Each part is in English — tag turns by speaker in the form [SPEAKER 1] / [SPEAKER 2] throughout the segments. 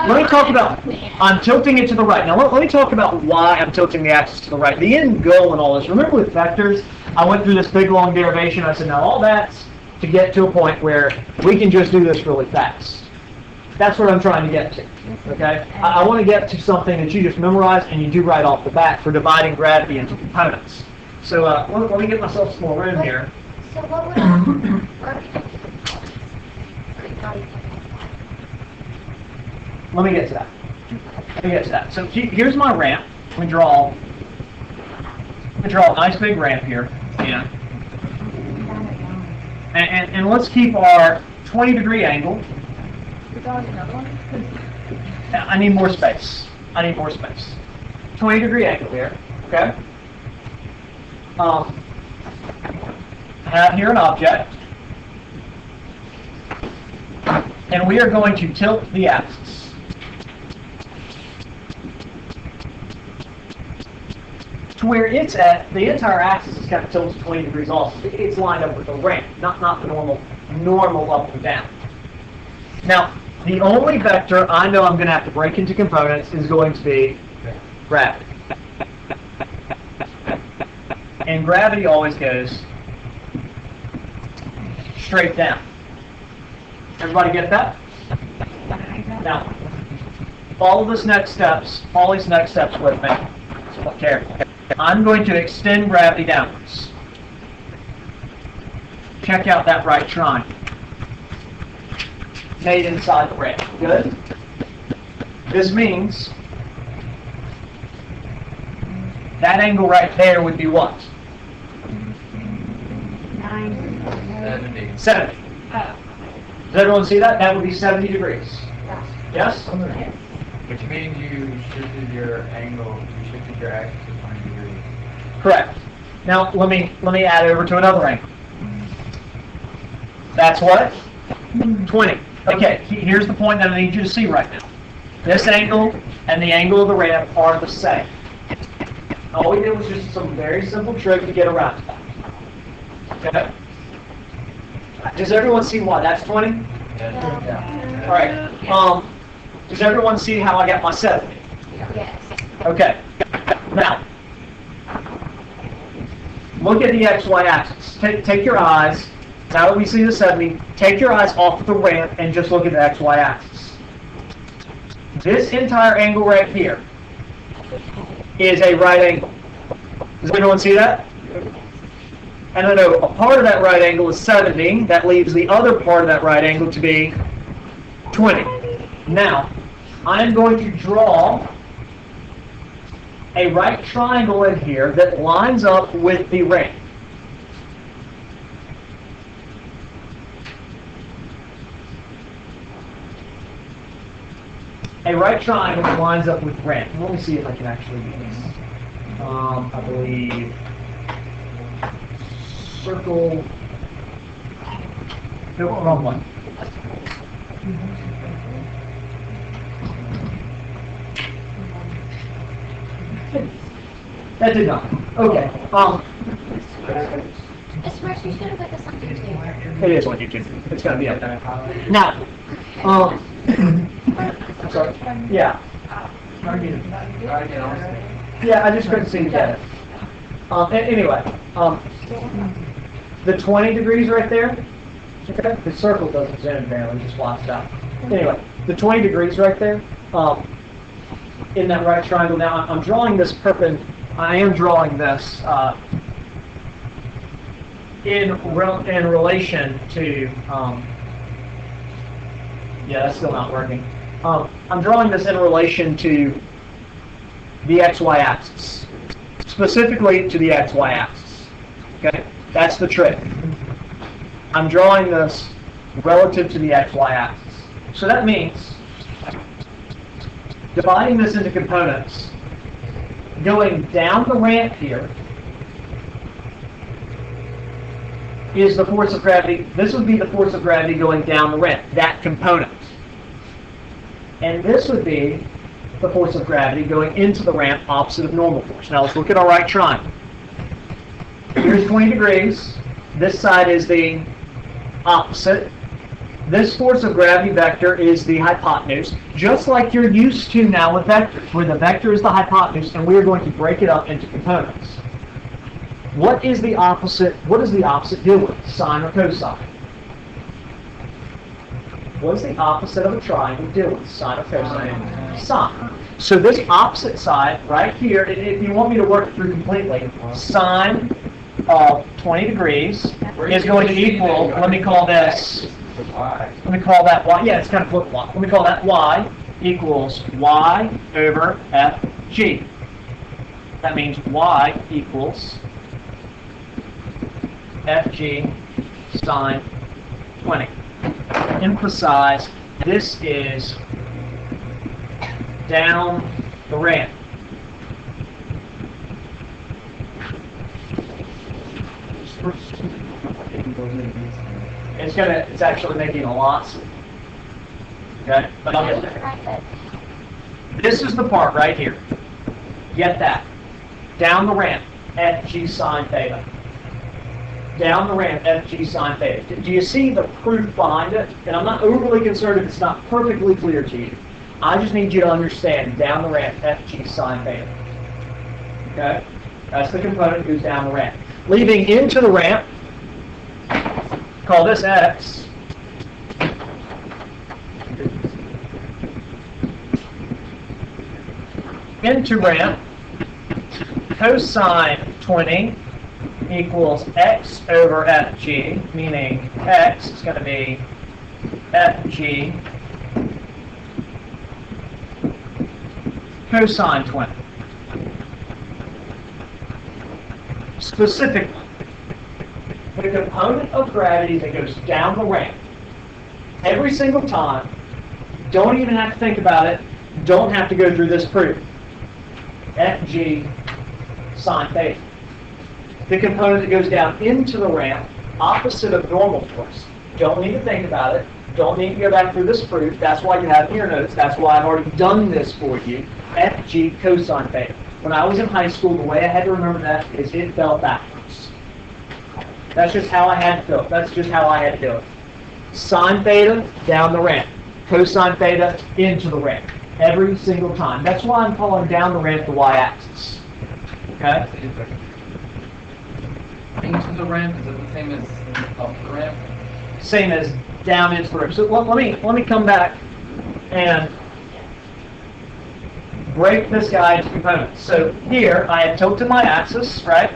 [SPEAKER 1] let me talk about, I'm tilting it to the right. Now let me talk about why I'm tilting the axis to the right. The end goal in all this, remember with vectors, I went through this big long derivation. I said, now all that's to get to a point where we can just do this really fast. That's what I'm trying to get to, okay? I want to get to something that you just memorize and you do right off the bat for dividing gravity into components. So let me get myself some more room here.
[SPEAKER 2] So what would
[SPEAKER 1] Let me get to that. So here's my ramp. Let me draw a nice big ramp here. Yeah. And let's keep our 20-degree angle. I need more space. 20-degree angle here. Okay. I have here an object, and we are going to tilt the axis. To where it's at, the entire axis is kind of tilted 20 degrees also. It's lined up with the ramp, not the normal up and down. Now, the only vector I know I'm going to have to break into components is going to be gravity. And gravity always goes straight down. Everybody get that? Now, follow these next steps with me. Okay. I'm going to extend gravity downwards. Check out that right triangle. Made inside the ramp. Good? This means that angle right there would be what? 70. Does everyone see that? That would be 70 degrees. Yes?
[SPEAKER 3] Which means you shifted your angle, you shifted your axis to 20 degrees.
[SPEAKER 1] Correct. Now let me add over to another angle. That's what? 20. Okay, here's the point that I need you to see right now. This angle and the angle of the ramp are the same. All we did was just some very simple trick to get around that. Okay? Does everyone see why that's 20?
[SPEAKER 3] Yeah.
[SPEAKER 1] All right. Does everyone see how I got my 70?
[SPEAKER 2] Yes.
[SPEAKER 1] Okay. Now, look at the XY axis. Take your eyes. Now that we see the 70, take your eyes off of the ramp and just look at the XY axis. This entire angle right here is a right angle. Does anyone see that? And I know a part of that right angle is 70. That leaves the other part of that right angle to be 20. Now, I'm going to draw a right triangle in here that lines up with the ramp. A right triangle that lines up with ramp. Let me see if I can actually do this. I believe circle. No, wrong one. That did not. Okay.
[SPEAKER 2] You should have put this on YouTube.
[SPEAKER 1] It is on YouTube. It's going to be up there. Now, sorry. Yeah. Yeah, I just couldn't see it. Anyway, the 20 degrees right there. Okay. The circle doesn't zoom barely, just blocks it out. Anyway, the 20 degrees right there. In that right triangle. Now I'm drawing this I am drawing this in relation to. Yeah, that's still not working. I'm drawing this in relation to the XY axis, specifically to the XY axis. Okay, that's the trick. I'm drawing this relative to the XY axis. So that means dividing this into components, going down the ramp here is the force of gravity. This would be the force of gravity going down the ramp, that component. And this would be the force of gravity going into the ramp opposite of normal force. Now let's look at our right triangle. Here's 20 degrees. This side is the opposite. This force of gravity vector is the hypotenuse, just like you're used to now with vectors, where the vector is the hypotenuse, and we are going to break it up into components. What is the opposite? What does the opposite deal with? Sine or cosine? What is the opposite of a triangle deal with? Sine or cosine? Sine. So this opposite side right here, if you want me to work it through completely, sine of 20 degrees is going to equal, let me call this, let me call that y, yeah, it's kind of flip-flop. Let me call that y equals y over fg. That means y equals fg sine 20. Emphasize, this is down the ramp. It's actually making a lot. Okay, but I'll get there. This is the part right here. Get that. Down the ramp, fg sine theta. Down the ramp, fg sine theta. Do you see the proof behind it? And I'm not overly concerned if it's not perfectly clear to you. I just need you to understand down the ramp, fg sine theta. Okay? That's the component that goes down the ramp. Leaving into the ramp, call this x. Into ramp, cosine 20 equals x over fg, meaning x is going to be fg cosine 20. Specifically, the component of gravity that goes down the ramp, every single time, don't even have to think about it, don't have to go through this proof. Fg sine theta. The component that goes down into the ramp, opposite of normal force. Don't need to think about it. Don't need to go back through this proof. That's why you have in your notes. That's why I've already done this for you. Fg cosine theta. When I was in high school, the way I had to remember that is it fell backwards. That's just how I had to do it. That's just how I had to do it. Sine theta, down the ramp. Cosine theta, into the ramp. Every single time. That's why I'm calling down the ramp the y-axis. Okay?
[SPEAKER 3] Into the ramp, is it the same as up the ramp?
[SPEAKER 1] Same as down into the ramp. So let me come back and break this guy into components. So here I have tilted my axis, right?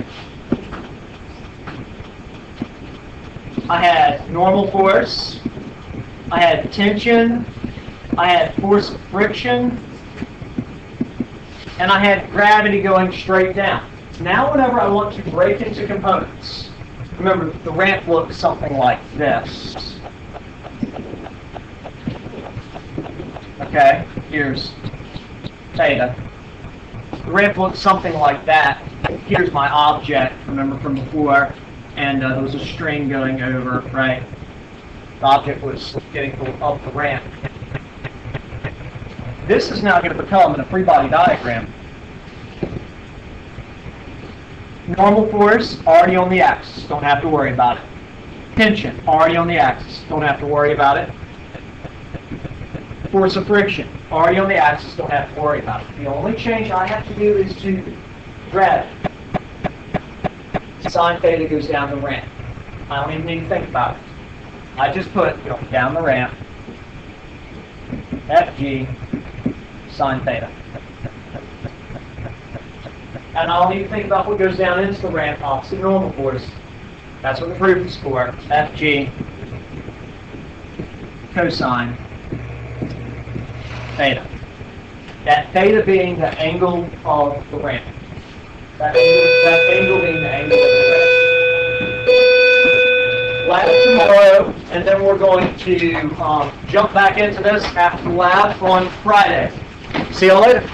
[SPEAKER 1] I had normal force, I had tension, I had force of friction, and I had gravity going straight down. Now whenever I want to break into components, remember the ramp looks something like this. Okay, here's theta. The ramp looks something like that. Here's my object, remember from before, and there was a string going over, right? The object was getting up the ramp. This is now going to become a free body diagram. Normal force, already on the axis, don't have to worry about it. Tension, already on the axis, don't have to worry about it. Force of friction, already on the axis, don't have to worry about it. The only change I have to do is to gravity. Sine theta goes down the ramp. I don't even need to think about it. I just put down the ramp, Fg sine theta. And I'll need to think about what goes down into the ramp, opposite normal force. That's what the proof is for. Fg cosine theta. That theta being the angle of the ramp. That angle being the angle of the ramp. Lab tomorrow, and then we're going to jump back into this after the lab on Friday. See y'all later.